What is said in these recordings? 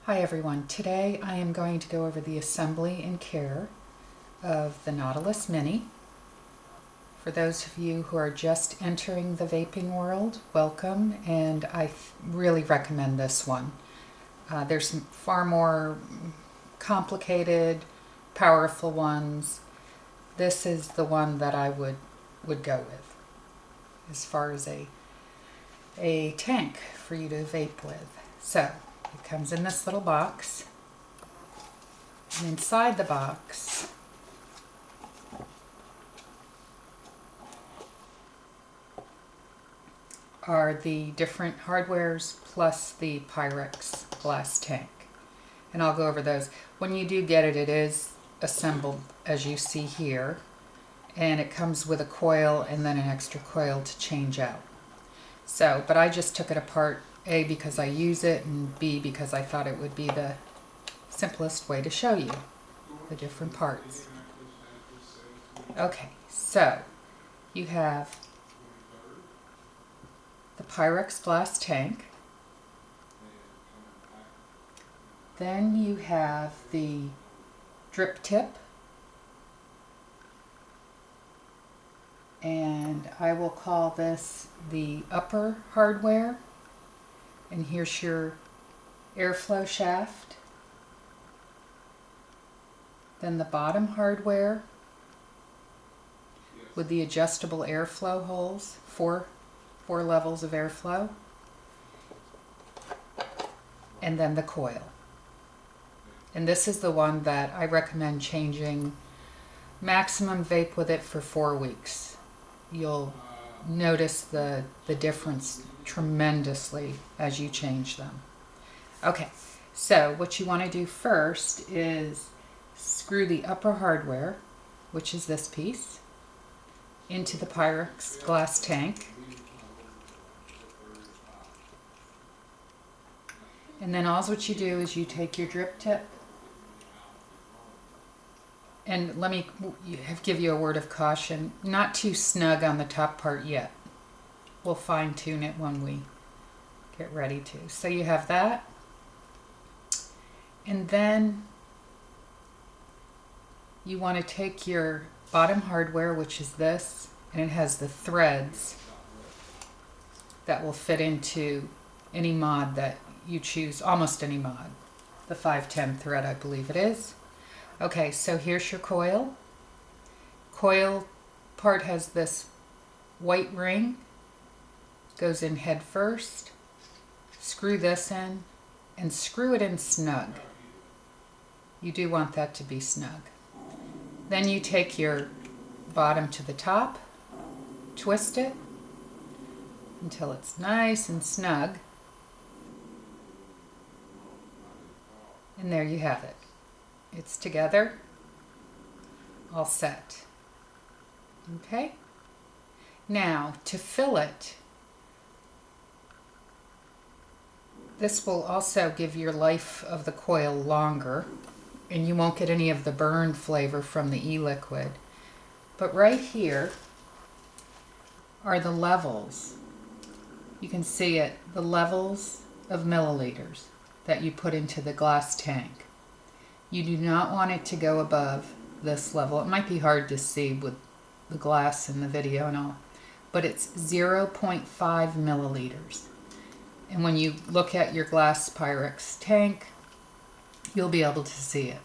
Hi everyone, today I am going to go over the assembly and care of the Nautilus Mini. For those of you who are just entering the vaping world, welcome, and I really recommend this one. There's some far more complicated, powerful ones. This is the one that I would go with as far as a tank for you to vape with. So, it comes in this little box, and inside the box are the different hardwares plus the Pyrex glass tank. And I'll go over those. When you do get it, it is assembled as you see here, and it comes with a coil and then an extra coil to change out. So, but I just took it apart, A, because I use it, and B, because I thought it would be the simplest way to show you the different parts. Okay, so you have the Pyrex glass tank. Then you have the drip tip. And I will call this the upper hardware. And here's your airflow shaft. Then the bottom hardware with the adjustable airflow holes, four levels of airflow. And then the coil. And this is the one that I recommend changing maximum vape with it for 4 weeks. You'll notice the difference tremendously as you change them. Okay, so what you want to do first is screw the upper hardware, which is this piece, into the Pyrex glass tank. And then all what you do is you take your drip tip, and let me give you a word of caution, not too snug on the top part yet. We'll fine tune it when we get ready to. So you have that, and then you want to take your bottom hardware, which is this, and it has the threads that will fit into any mod that you choose, almost any mod. The 510 thread, I believe it is. Okay, so here's your coil. Coil part has this white ring, goes in head first. Screw this in, and screw it in snug. You do want that to be snug. Then you take your bottom to the top, twist it until it's nice and snug. And there you have it. It's together, all set. Okay? Now, to fill it, this will also give your life of the coil longer, and you won't get any of the burn flavor from the e-liquid. But right here are the levels. You can see it, the levels of milliliters that you put into the glass tank. You do not want it to go above this level. It might be hard to see with the glass in the video and all, but it's 0.5 milliliters. And when you look at your glass Pyrex tank, you'll be able to see it.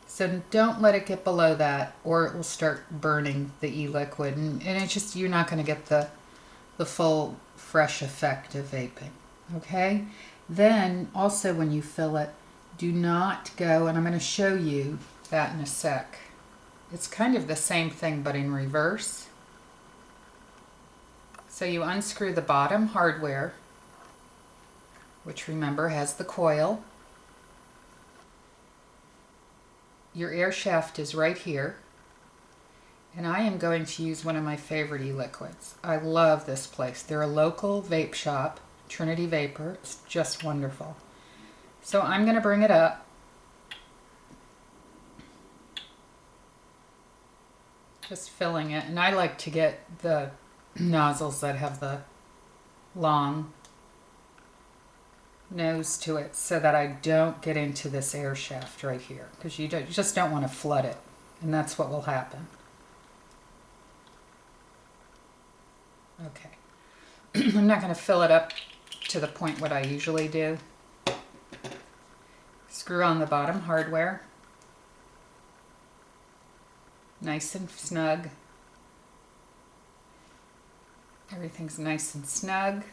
So don't let it get below that, or it will start burning the e-liquid, and it's just, you're not going to get the full fresh effect of vaping. Okay? Then also when you fill it, do not go, and I'm going to show you that in a sec. It's kind of the same thing but in reverse. So you unscrew the bottom hardware, which remember has the coil. Your air shaft is right here, and I am going to use one of my favorite e-liquids. I love this place. They're a local vape shop, Trinity Vapor. It's just wonderful. So I'm going to bring it up. Just filling it. And I like to get the nozzles that have the long nose to it so that I don't get into this air shaft right here, because you just don't want to flood it, and that's what will happen. Okay. I'm not going to fill it up to the point what I usually do. Screw on the bottom hardware. Nice and snug. Everything's nice and snug.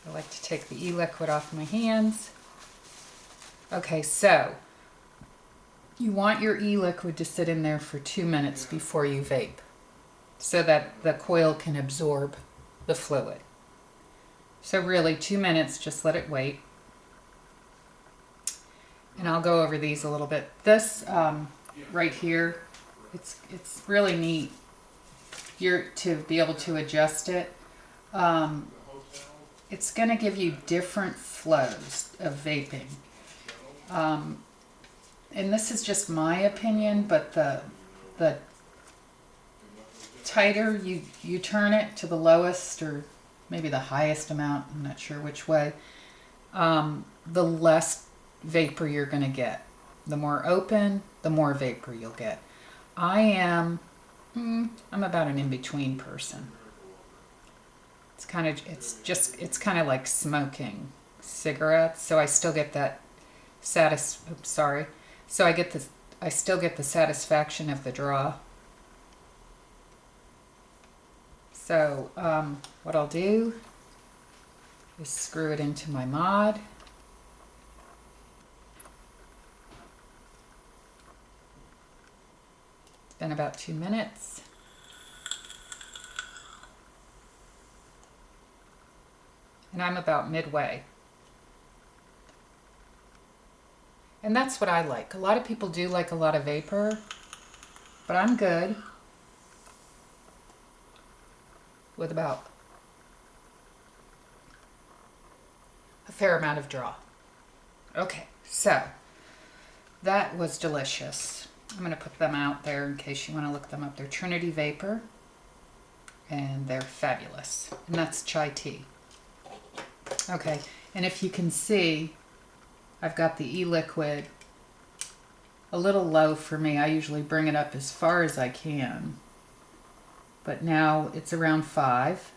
I like to take the e-liquid off my hands. Okay, so you want your e-liquid to sit in there for 2 minutes before you vape, so that the coil can absorb the fluid. So really 2 minutes, just let it wait. And I'll go over these a little bit. This right here, it's really neat. You're to be able to adjust it. It's going to give you different flows of vaping. And this is just my opinion, but the tighter you turn it to the lowest, or maybe the highest amount, I'm not sure which way, the less vapor you're going to get. The more open, the more vapor you'll get. I'm about an in-between person. It's kind of like smoking cigarettes, so I still get that I still get the satisfaction of the draw. So what I'll do is screw it into my mod. It's been about 2 minutes. And I'm about midway. And that's what I like. A lot of people do like a lot of vapor, but I'm good with about a fair amount of draw. Okay, so that was delicious. I'm going to put them out there in case you want to look them up. They're Trinity Vapor, and they're fabulous. And that's chai tea. Okay, and if you can see, I've got the e-liquid a little low for me. I usually bring it up as far as I can, but now it's around 5.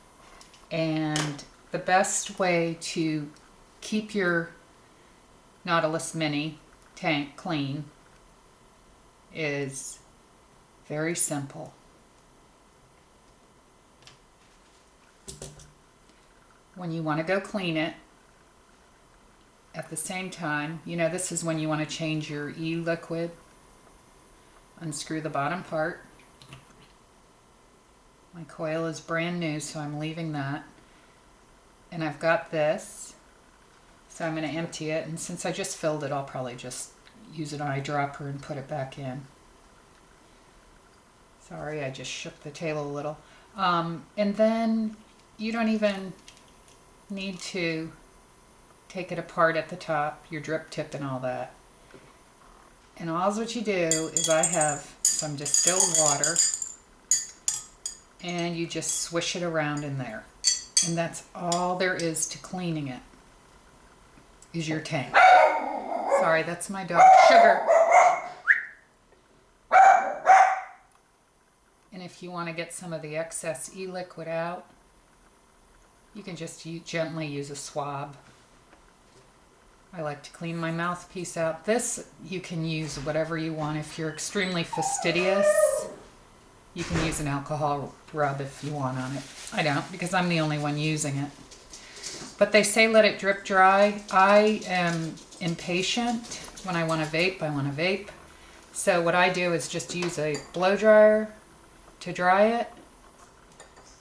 And the best way to keep your Nautilus Mini tank clean is very simple. When you want to go clean it, at the same time, this is when you want to change your e-liquid. Unscrew the bottom part. My coil is brand new, so I'm leaving that. And I've got this, so I'm going to empty it. And since I just filled it, I'll probably just use an eyedropper and put it back in. Sorry, I just shook the table a little. And then you don't even need to take it apart at the top, your drip tip and all that. And all what you do is I have some distilled water, and you just swish it around in there. And that's all there is to cleaning it, is your tank. Sorry, that's my dog, Sugar. And if you want to get some of the excess e-liquid out, you can just gently use a swab. I like to clean my mouthpiece out. This, you can use whatever you want. If you're extremely fastidious, you can use an alcohol rub if you want on it. I don't, because I'm the only one using it. But they say let it drip dry. I am impatient. When I want to vape, I want to vape. So what I do is just use a blow dryer to dry it,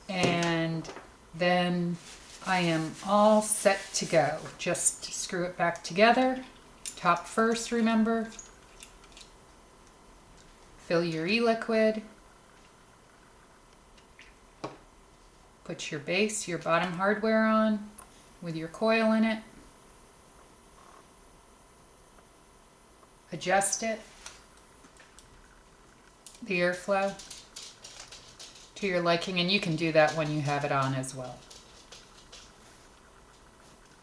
and then I am all set to go. Just screw it back together. Top first, remember. Fill your e-liquid. Put your base, your bottom hardware on with your coil in it. Adjust it, the airflow, to your liking, and you can do that when you have it on as well.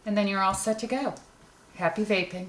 and then you're all set to go. Happy vaping.